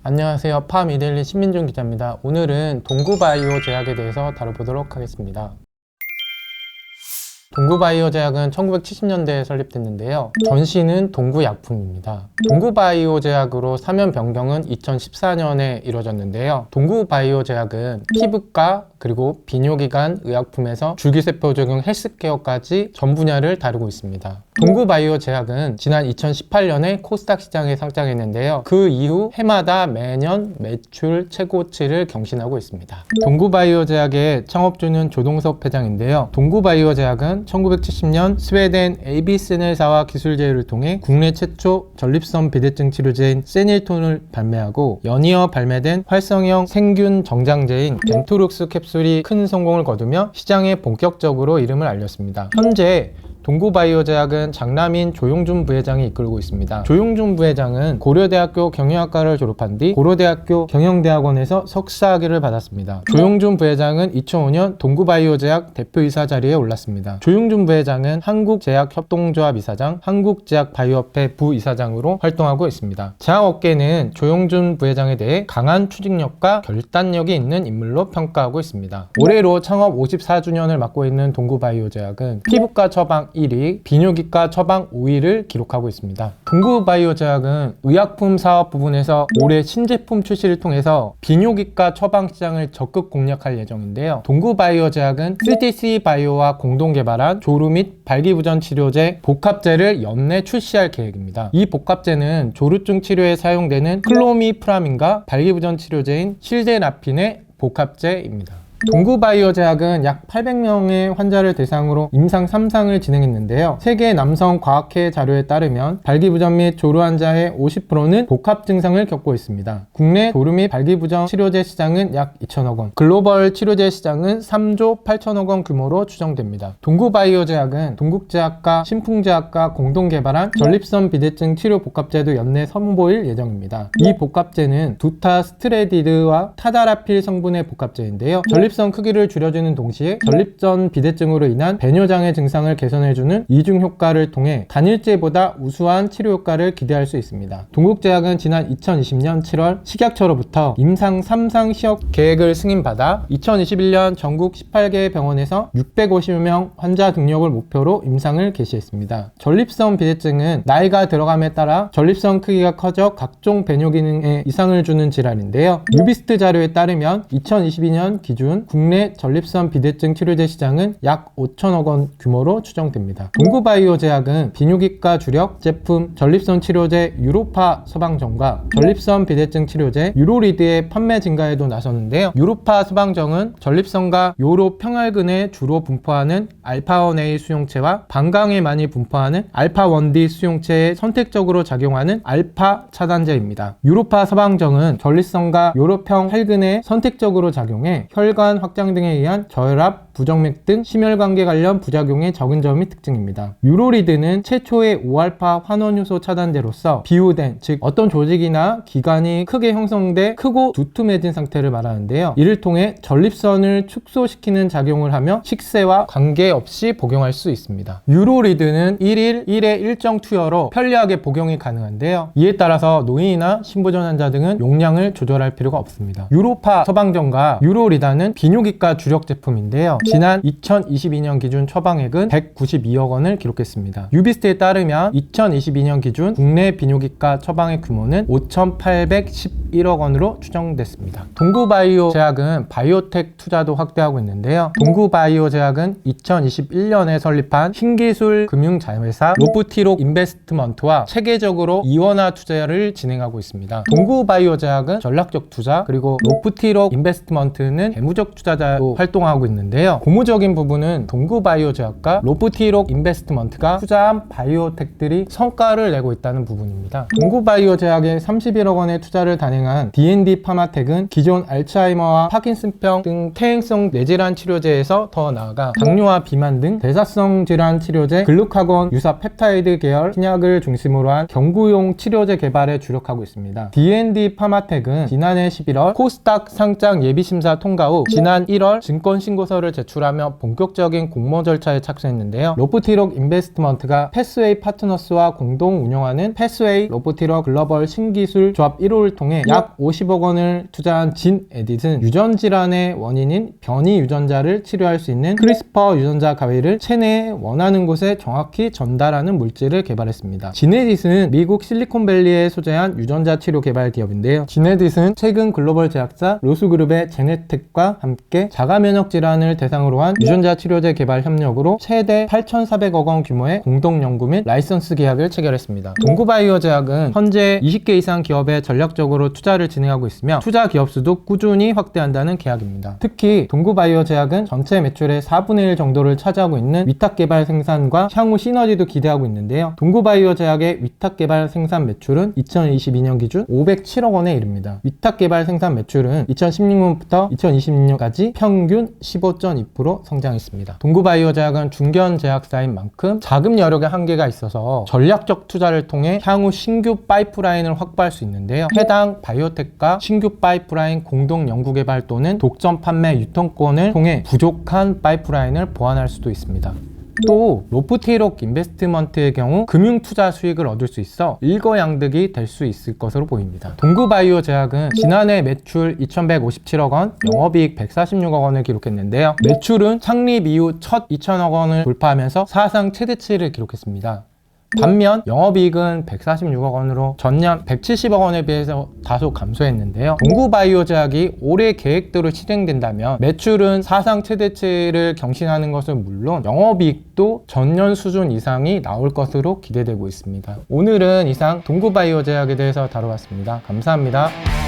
안녕하세요. 파미데일리 신민준 기자입니다. 오늘은 동구바이오 제약에 대해서 다뤄보도록 하겠습니다. 동구바이오 제약은 1970년대에 설립됐는데요. 전신은 동구약품입니다. 동구바이오 제약으로 사면 변경은 2014년에 이루어졌는데요. 동구바이오 제약은 피부과 그리고 비뇨기관 의약품에서 줄기세포 적용 헬스케어까지 전 분야를 다루고 있습니다. 동구바이오 제약은 지난 2018년에 코스닥 시장에 상장했는데요. 그 이후 해마다 매년 매출 최고치를 경신하고 있습니다. 동구바이오 제약의 창업주는 조동석 회장인데요. 동구바이오 제약은 1970년 스웨덴 에이비세넬사와 기술 제휴를 통해 국내 최초 전립선 비대증 치료제인 세닐톤을 발매하고 연이어 발매된 활성형 생균 정장제인 덴토룩스 캡슐이 큰 성공을 거두며 시장에 본격적으로 이름을 알렸습니다. 현재 동구바이오 제약은 장남인 조용준 부회장이 이끌고 있습니다. 조용준 부회장은 고려대학교 경영학과를 졸업한 뒤 고려대학교 경영대학원에서 석사학위를 받았습니다. 조용준 부회장은 2005년 동구바이오 제약 대표이사 자리에 올랐습니다. 조용준 부회장은 한국제약협동조합 이사장, 한국제약바이오협회 부이사장으로 활동하고 있습니다. 제약업계는 조용준 부회장에 대해 강한 추진력과 결단력이 있는 인물로 평가하고 있습니다. 올해로 창업 54주년을 맞고 있는 동구바이오 제약은 피부과 처방 1위, 비뇨기과 처방 5위를 기록하고 있습니다. 동구바이오 제약은 의약품 사업 부분에서 올해 신제품 출시를 통해서 비뇨기과 처방 시장을 적극 공략할 예정인데요. 동구바이오 제약은 CTC 바이오와 공동 개발한 조루 및 발기부전 치료제 복합제를 연내 출시할 계획입니다. 이 복합제는 조루증 치료에 사용되는 클로미프라민과 발기부전 치료제인 실데나핀의 복합제입니다. 동구바이오 제약은 약 800명의 환자를 대상으로 임상 3상을 진행했는데요. 세계 남성 과학회 자료에 따르면 발기부전 및 조루 환자의 50%는 복합 증상을 겪고 있습니다. 국내 조루 및 발기부전 치료제 시장은 약 2천억 원, 글로벌 치료제 시장은 3조 8천억 원 규모로 추정됩니다. 동구바이오 제약은 동국제약과 신풍제약과 공동 개발한 전립선 비대증 치료 복합제도 연내 선보일 예정입니다. 이 복합제는 두타스트레디드와 타다라필 성분의 복합제인데요. 전립선 크기를 줄여주는 동시에 전립선 비대증으로 인한 배뇨장애 증상을 개선해주는 이중 효과를 통해 단일제보다 우수한 치료 효과를 기대할 수 있습니다. 동국제약은 지난 2020년 7월 식약처로부터 임상 3상 시험 계획을 승인받아 2021년 전국 18개 병원에서 650명 환자 등록을 목표로 임상을 개시했습니다. 전립선 비대증은 나이가 들어감에 따라 전립선 크기가 커져 각종 배뇨 기능에 이상을 주는 질환인데요. 뉴비스트 자료에 따르면 2022년 기준 국내 전립선 비대증 치료제 시장은 약 5천억 원 규모로 추정됩니다. 동구바이오 제약은 비뇨기과 주력 제품 전립선 치료제 유로파 서방정과 전립선 비대증 치료제 유로리드의 판매 증가에도 나섰는데요. 유로파 서방정은 전립선과 요로 평활근에 주로 분포하는 알파1A 수용체와 방광에 많이 분포하는 알파1D 수용체에 선택적으로 작용하는 알파 차단제입니다. 유로파 서방정은 전립선과 요로평 혈근에 선택적으로 작용해 혈관 확장 등에 의한 저혈압, 부정맥 등 심혈관계 관련 부작용에 적은 점이 특징입니다. 유로리드는 최초의 5알파 환원효소 차단제로서 비우된, 즉 어떤 조직이나 기관이 크게 형성돼 크고 두툼해진 상태를 말하는데요. 이를 통해 전립선을 축소시키는 작용을 하며 식세와 관계없이 복용할 수 있습니다. 유로리드는 1일 1회 일정 투여로 편리하게 복용이 가능한데요. 이에 따라서 노인이나 신부전 환자 등은 용량을 조절할 필요가 없습니다. 유로파 처방전과 유로리다는 비뇨기과 주력 제품인데요. 지난 2022년 기준 처방액은 192억 원을 기록했습니다. 유비스트에 따르면 2022년 기준 국내 비뇨기과 처방액 규모는 5,811억 원으로 추정됐습니다. 동구바이오 제약은 바이오텍 투자도 확대하고 있는데요. 동구바이오 제약은 2021년에 설립한 신기술 금융자회사 로프티록 인베스트먼트와 체계적으로 이원화 투자를 진행하고 있습니다. 동구바이오 제약은 전략적 투자 그리고 로프티록 인베스트먼트는 재무적 투자자로 활동하고 있는데요. 고무적인 부분은 동구바이오 제약과 로프티록 인베스트먼트가 투자한 바이오텍들이 성과를 내고 있다는 부분입니다. 동구바이오 제약에 31억 원의 투자를 단행한 D&D 파마텍은 기존 알츠하이머와 파킨슨병 등 퇴행성 뇌질환 치료제에서 더 나아가 당뇨와 비만 등 대사성 질환 치료제, 글루카곤 유사 펩타이드 계열 신약을 중심으로 한 경구용 치료제 개발에 주력하고 있습니다. D&D 파마텍은 지난해 11월 코스닥 상장 예비심사 통과 후 지난 1월 증권신고서를 제출하며 본격적인 공모 절차에 착수했는데요. 로프티록 인베스트먼트가 패스웨이 파트너스와 공동 운영하는 패스웨이 로프티록 글로벌 신기술 조합 1호를 통해 약 50억 원을 투자한 진 에딧은 유전 질환의 원인인 변이 유전자를 치료할 수 있는 크리스퍼 유전자 가위를 체내에 원하는 곳에 정확히 전달하는 물질을 개발했습니다. 진 에딧은 미국 실리콘밸리에 소재한 유전자 치료 개발 기업인데요. 진 에딧은 최근 글로벌 제약사 로스그룹의 제네텍과 함께 자가 면역 질환을 대상으로 한 유전자 치료제 개발 협력으로 최대 8,400억 원 규모의 공동 연구 및 라이선스 계약을 체결했습니다. 동구바이오 제약은 현재 20개 이상 기업에 전략적으로 투자를 진행하고 있으며 투자 기업 수도 꾸준히 확대한다는 계약입니다. 특히 동구바이오 제약은 전체 매출의 4분의 1 정도를 차지하고 있는 위탁 개발 생산과 향후 시너지도 기대하고 있는데요. 동구바이오 제약의 위탁 개발 생산 매출은 2022년 기준 507억 원에 이릅니다. 위탁 개발 생산 매출은 2016년부터 2026년까지 평균 15.2% 성장했습니다. 동구바이오 제약은 중견 제약사인 만큼 자금 여력의 한계가 있어서 전략적 투자를 통해 향후 신규 파이프라인을 확보할 수 있는데요. 해당 바이오텍과 신규 파이프라인 공동 연구 개발 또는 독점 판매 유통권을 통해 부족한 파이프라인을 보완할 수도 있습니다. 또 로프티록 인베스트먼트의 경우 금융 투자 수익을 얻을 수 있어 일거양득이 될 수 있을 것으로 보입니다. 동구바이오 제약은 지난해 매출 2,157억 원, 영업이익 146억 원을 기록했는데요. 매출은 창립 이후 첫 2,000억 원을 돌파하면서 사상 최대치를 기록했습니다. 반면 영업이익은 146억 원으로 전년 170억 원에 비해서 다소 감소했는데요. 동구바이오 제약이 올해 계획대로 실행된다면 매출은 사상 최대치를 경신하는 것은 물론 영업이익도 전년 수준 이상이 나올 것으로 기대되고 있습니다. 오늘은 이상 동구바이오 제약에 대해서 다뤄봤습니다. 감사합니다.